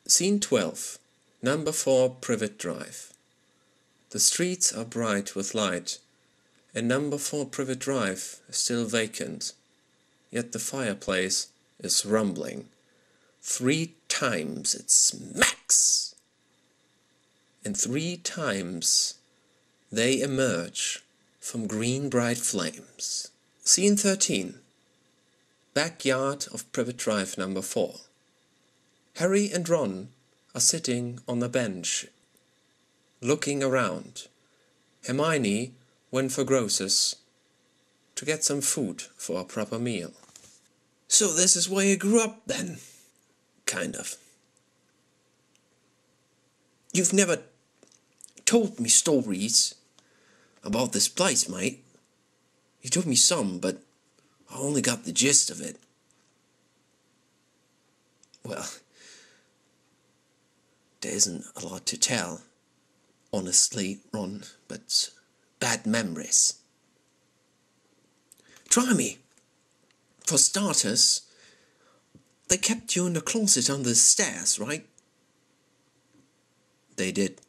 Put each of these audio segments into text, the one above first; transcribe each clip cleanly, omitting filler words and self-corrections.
Scene 12. Number 4 Privet Drive. The streets are bright with light, and number 4 Privet Drive is still vacant, yet the fireplace is rumbling. 3 times it smacks, and 3 times they emerge from green bright flames. Scene 13. Backyard of Privet Drive number 4. Harry and Ron are sitting on a bench, looking around. Hermione went for grocers to get some food for a proper meal. So this is where you grew up then? Kind of. You've never told me stories about this place, mate. You told me some, but I only got the gist of it. Well, there isn't a lot to tell, honestly, Ron, but bad memories. Try me. For starters, they kept you in the closet under the stairs, right? They did.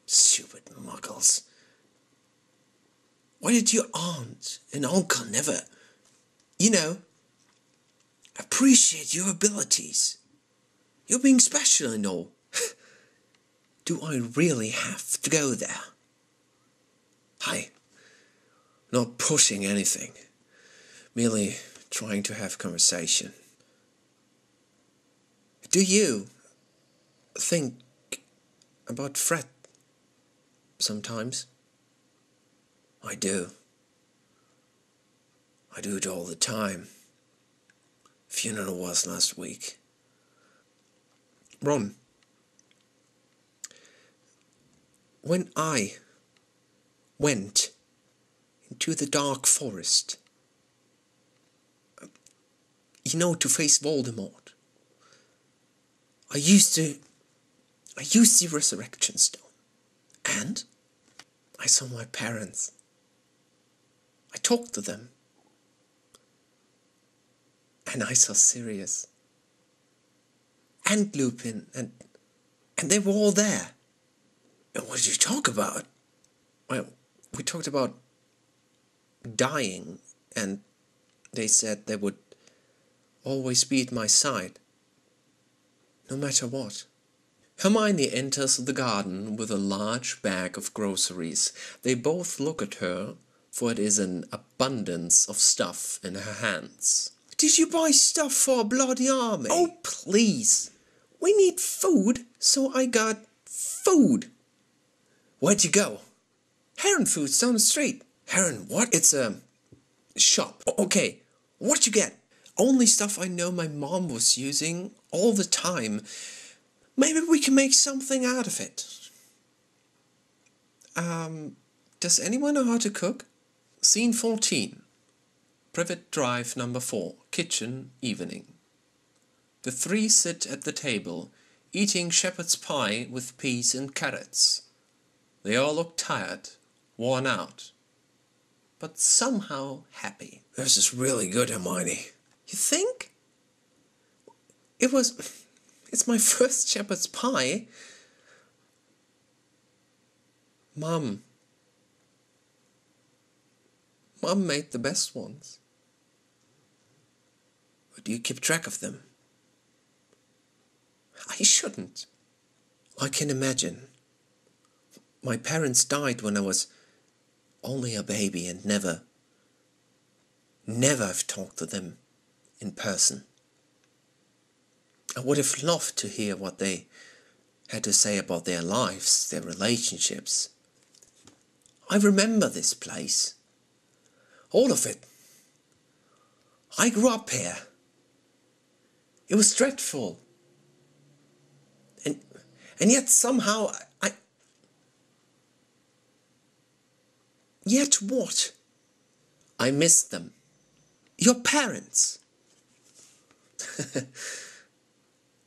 Stupid muggles. Why did your aunt and uncle never, appreciate your abilities? You're being special and all. Do I really have to go there? Hi. Not pushing anything. Merely trying to have conversation. Do you think about Fred sometimes? I do. I do it all the time. Funeral was last week. Ron, when I went into the dark forest, to face Voldemort, I used the resurrection stone, and I saw my parents. I talked to them, and I saw Sirius and Lupin, and they were all there. And what did you talk about? Well, we talked about dying, and they said they would always be at my side, no matter what. Hermione enters the garden with a large bag of groceries. They both look at her, for it is an abundance of stuff in her hands. Did you buy stuff for a bloody army? Oh, please. We need food, so I got food. Where'd you go? Heron Foods down the street. Heron, what? It's a shop. Okay, what'd you get? Only stuff I know my mom was using all the time. Maybe we can make something out of it. Does anyone know how to cook? Scene 14. Privet Drive number 4. Kitchen, evening. The 3 sit at the table, eating shepherd's pie with peas and carrots. They all look tired, worn out, but somehow happy. This is really good, Hermione. You think? It's my first shepherd's pie. Mum made the best ones. Or do you keep track of them? I shouldn't. I can imagine. My parents died when I was only a baby and never have talked to them in person. I would have loved to hear what they had to say about their lives, their relationships. I remember this place. All of it. I grew up here. It was dreadful. And yet somehow Yet what? I miss them. Your parents.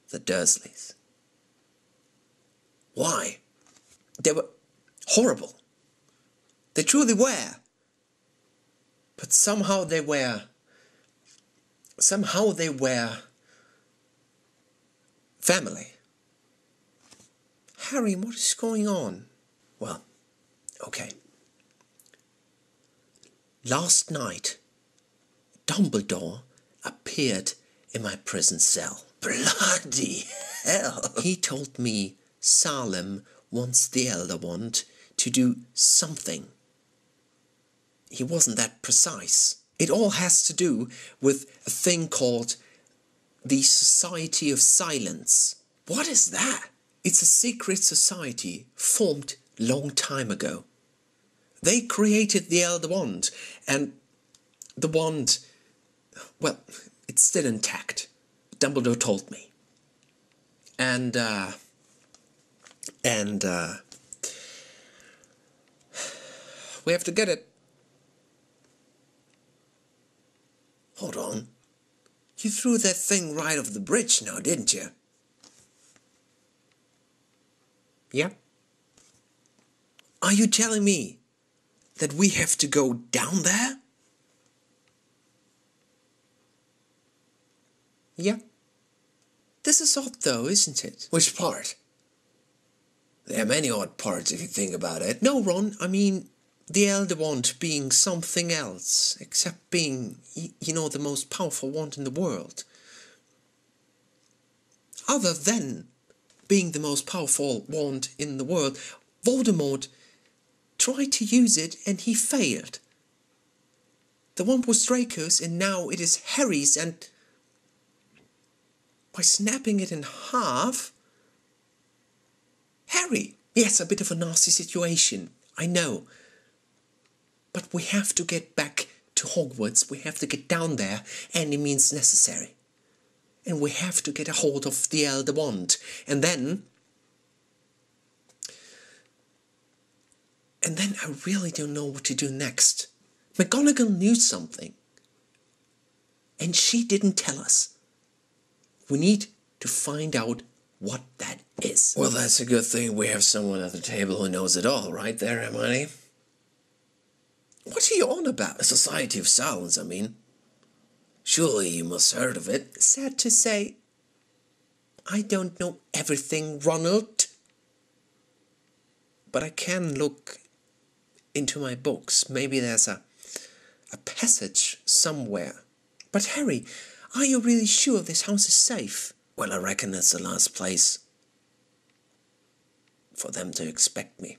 The Dursleys. Why? They were horrible. They truly were. But somehow they were Family. Harry, what is going on? Well, okay. Last night, Dumbledore appeared in my prison cell. Bloody hell! He told me Salem wants the Elder Wand to do something. He wasn't that precise. It all has to do with a thing called the Society of Silence. What is that? It's a secret society formed long time ago. They created the Elder Wand, and the wand, well, it's still intact. Dumbledore told me. And we have to get it. Hold on. You threw that thing right off the bridge now, didn't you? Yeah. Are you telling me that we have to go down there? Yeah. This is odd though, isn't it? Which part? There are many odd parts if you think about it. No, Ron, I mean the Elder Wand being something else, except being, you know, the most powerful wand in the world. Other than being the most powerful wand in the world, Voldemort tried to use it and he failed. The wand was Draco's and now it is Harry's, and by snapping it in half... Harry! Yes, a bit of a nasty situation, I know. But we have to get back to Hogwarts, we have to get down there any means necessary. And we have to get a hold of the Elder Wand. And then I really don't know what to do next. McGonagall knew something. And she didn't tell us. We need to find out what that is. Well, that's a good thing we have someone at the table who knows it all, right there, Hermione? What are you on about? A Society of Silence, I mean. Surely you must have heard of it. Sad to say, I don't know everything, Ronald. But I can look into my books. Maybe there's a passage somewhere. But Harry, are you really sure this house is safe? Well, I reckon it's the last place for them to expect me.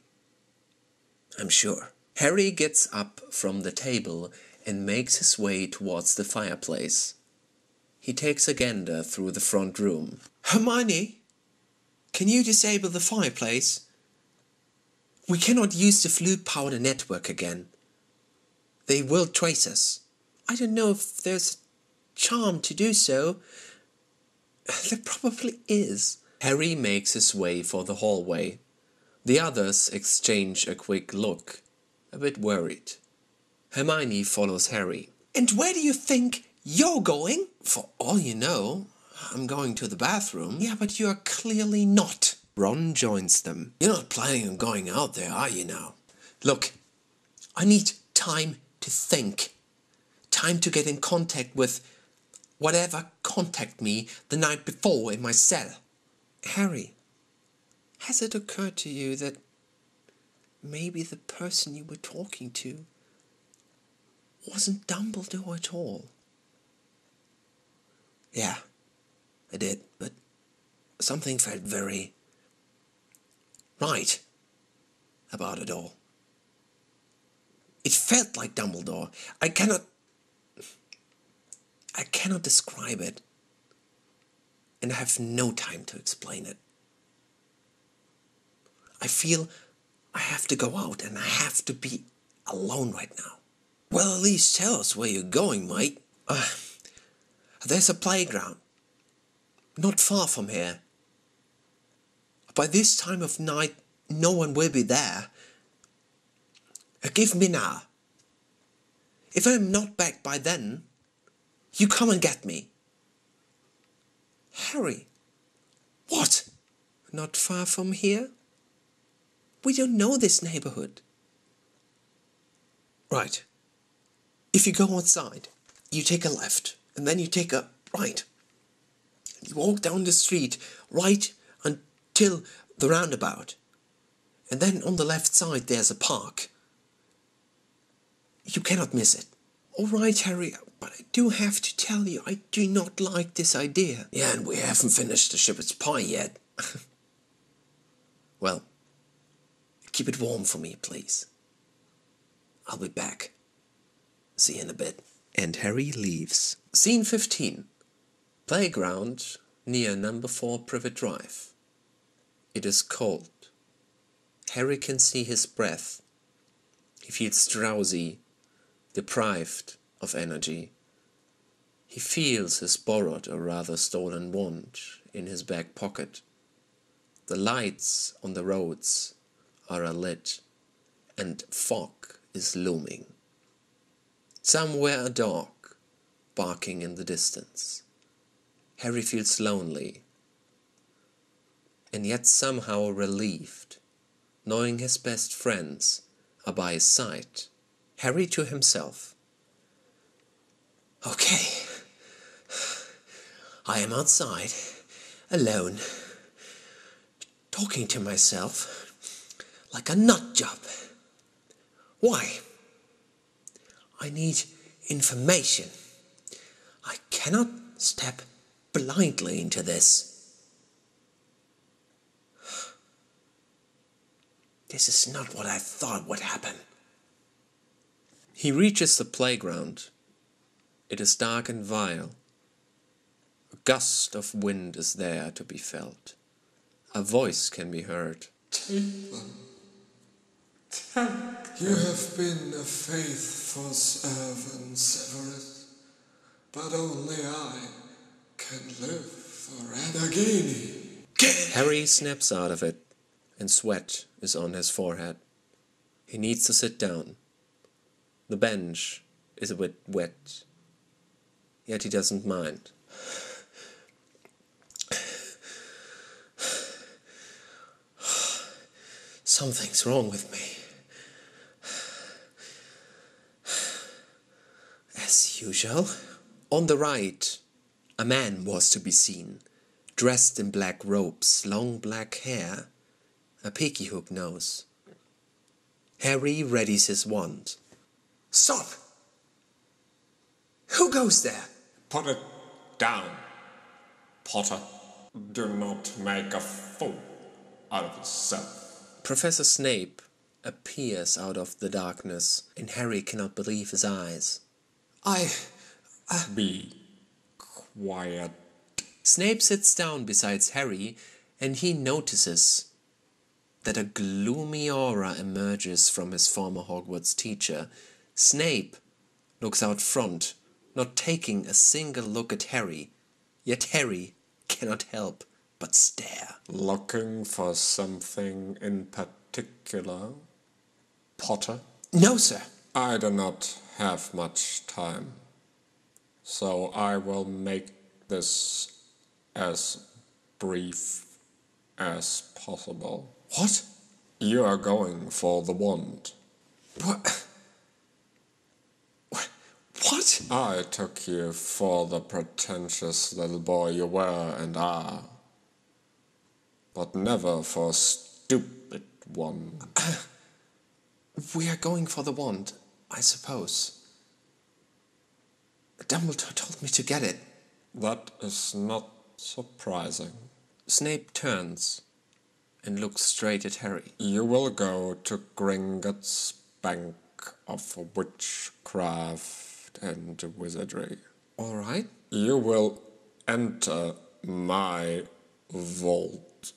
I'm sure. Harry gets up from the table and makes his way towards the fireplace. He takes a gander through the front room. Hermione, can you disable the fireplace? We cannot use the flute powder network again. They will trace us. I don't know if there's a charm to do so. There probably is. Harry makes his way for the hallway. The others exchange a quick look, a bit worried. Hermione follows Harry. And where do you think you're going? For all you know, I'm going to the bathroom. Yeah, but you're clearly not. Ron joins them. You're not planning on going out there, are you now? Look, I need time to think. Time to get in contact with whatever contacted me the night before in my cell. Harry, has it occurred to you that maybe the person you were talking to wasn't Dumbledore at all? Yeah, I did, but something felt very right about it all. It felt like Dumbledore. I cannot describe it, and I have no time to explain it. I feel I have to go out and I have to be alone right now. Well, at least tell us where you're going, mate. There's a playground, not far from here. By this time of night, no one will be there. Give me an hour. If I'm not back by then, you come and get me. Harry. What? Not far from here? We don't know this neighborhood. Right. If you go outside, you take a left, and then you take a right. You walk down the street right until the roundabout. And then on the left side there's a park. You cannot miss it. All right, Harry, but I do have to tell you, I do not like this idea. Yeah, and we haven't finished the shepherd's pie yet. Well, keep it warm for me, please. I'll be back. See you in a bit. And Harry leaves. Scene 15. Playground near number 4 Privet Drive. It is cold. Harry can see his breath. He feels drowsy, deprived of energy. He feels his borrowed or rather stolen wand in his back pocket. The lights on the roads are alit and fog is looming. Somewhere a dog barking in the distance. Harry feels lonely and yet somehow relieved, knowing his best friends are by his side. Harry to himself. Okay, I am outside, alone, talking to myself like a nut job. Why? I need information. I cannot step blindly into this. This is not what I thought would happen. He reaches the playground. It is dark and vile. A gust of wind is there to be felt. A voice can be heard. Take them. You have been a faithful servant, Severus, but only I can live forever. Nagini. Harry snaps out of it, and sweat is on his forehead. He needs to sit down. The bench is a bit wet, yet he doesn't mind. Something's wrong with me. As usual. On the right, a man was to be seen, dressed in black robes, long black hair, a peaky hook nose. Harry readies his wand. Stop! Who goes there? Put it down, Potter. Do not make a fool out of yourself. Professor Snape appears out of the darkness, and Harry cannot believe his eyes. Be quiet. Snape sits down beside Harry, and he notices that a gloomy aura emerges from his former Hogwarts teacher. Snape looks out front, not taking a single look at Harry, yet Harry cannot help but stare. Looking for something in particular, Potter? No, sir. I do not have much time, so I will make this as brief as possible. What? You are going for the wand. What? What? I took you for the pretentious little boy you were and are, but never for a stupid one. We are going for the wand, I suppose. Dumbledore told me to get it. That is not surprising. Snape turns and looks straight at Harry. You will go to Gringotts Bank of Witchcraft and Wizardry. All right. You will enter my vault.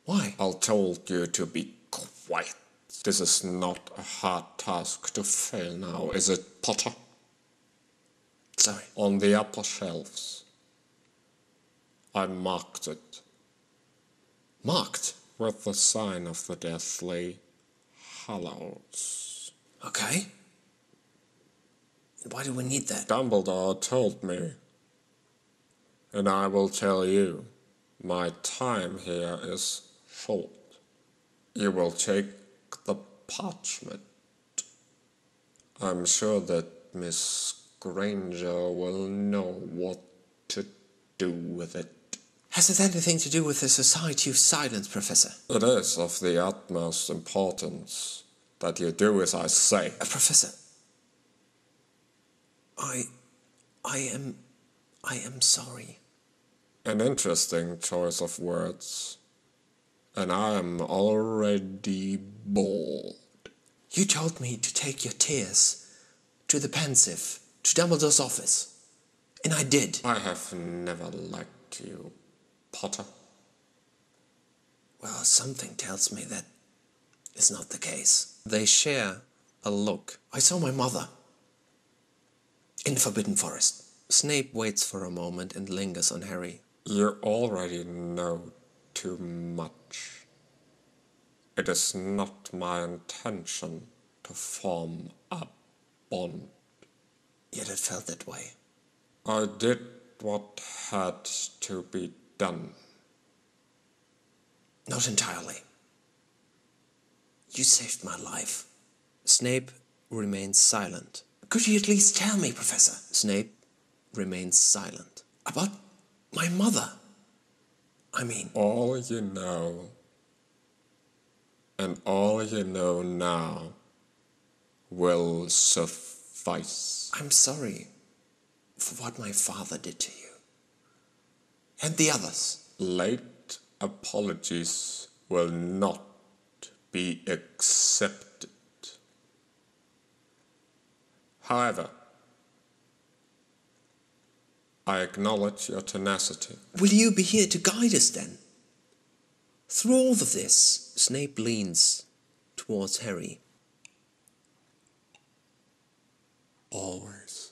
Why? I told you to be quiet. This is not a hard task to fail now, is it, Potter? Sorry. On the upper shelves, I marked it. Marked? With the sign of the Deathly Hallows. Okay. Why do we need that? Dumbledore told me. And I will tell you, my time here is short. You will take the parchment. I'm sure that Miss Granger will know what to do with it? Has it anything to do with the Society of Silence, Professor? It is of the utmost importance that you do as I say. Professor, I am sorry. An interesting choice of words. And I am already bored. You told me to take your tears to the pensive, to Dumbledore's office. And I did. I have never liked you, Potter. Well, something tells me that is not the case. They share a look. I saw my mother in the Forbidden Forest. Snape waits for a moment and lingers on Harry. You already know too much. It is not my intention to form a bond. Yet it felt that way. I did what had to be done. Not entirely. You saved my life. Snape remains silent. Could you at least tell me, Professor? Snape remains silent. About my mother? I mean... All you know, and all you know now, will suffice. I'm sorry for what my father did to you. And the others. Late apologies will not be accepted. However, I acknowledge your tenacity. Will you be here to guide us then? Through all of this? Snape leans towards Harry. Always.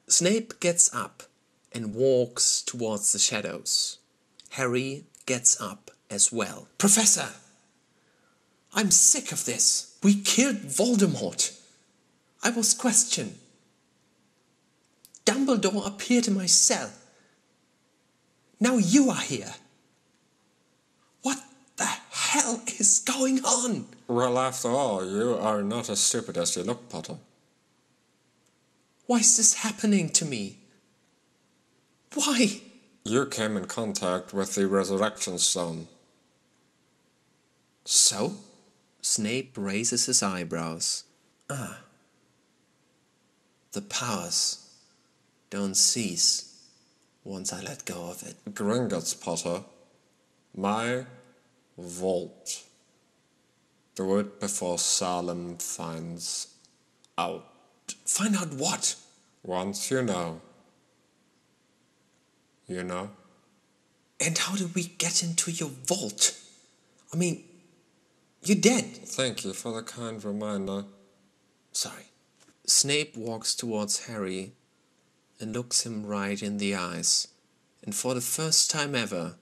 Snape gets up and walks towards the shadows. Harry gets up as well. Professor! I'm sick of this. We killed Voldemort. I was questioned. Dumbledore appeared in my cell. Now you are here. What the hell is going on? Well, after all, you are not as stupid as you look, Potter. Why is this happening to me? Why? You came in contact with the Resurrection Stone. So? Snape raises his eyebrows. The powers don't cease once I let go of it. Gringotts, Potter. My vault. Do it before Salem finds out. Find out what? Once you know. You know? And how did we get into your vault? I mean, you're dead. Thank you for the kind reminder. Sorry. Snape walks towards Harry and looks him right in the eyes. And for the first time ever,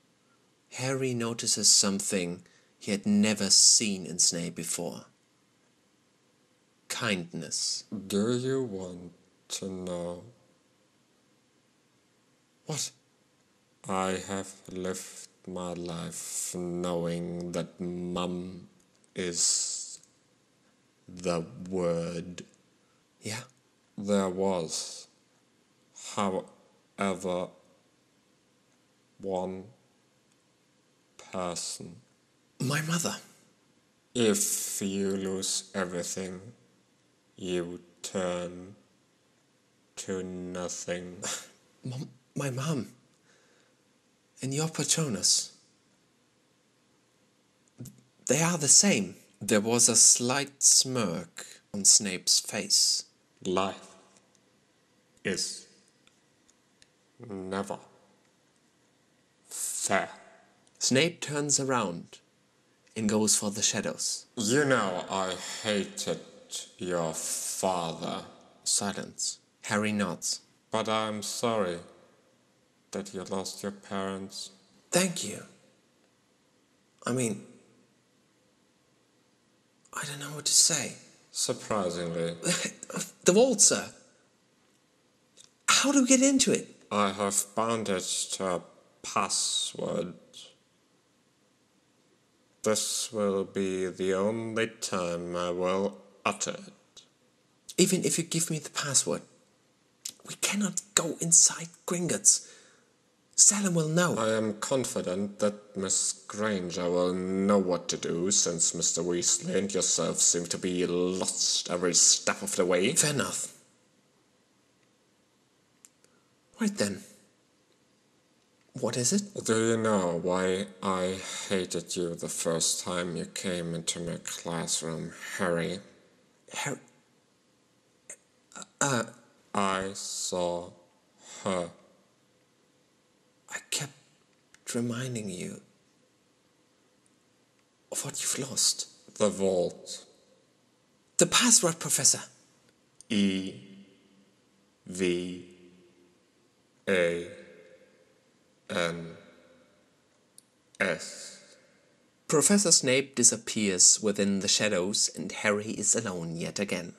Harry notices something he had never seen in Snape before. Kindness. Do you want to know? What? I have lived my life knowing that Mum is the word. Yeah? There was, however, one person. My mother. If you lose everything, you turn to nothing. My mom. And your Patronus. They are the same. There was a slight smirk on Snape's face. Life is never fair. Snape turns around and goes for the shadows. You know I hated your father. Silence. Harry nods. But I'm sorry that you lost your parents. Thank you. I mean, I don't know what to say. Surprisingly, The vault, sir. How do we get into it? I have bound it to a password. This will be the only time I will utter it. Even if you give me the password, we cannot go inside Gringotts. Salem will know. I am confident that Miss Granger will know what to do, since Mr. Weasley and yourself seem to be lost every step of the way. Fair enough. Right then. What is it? Do you know why I hated you the first time you came into my classroom, Harry? Harry... I saw her. I kept reminding you of what you've lost. The vault. The password, Professor. E-V-A-N-S. Professor Snape disappears within the shadows and Harry is alone yet again.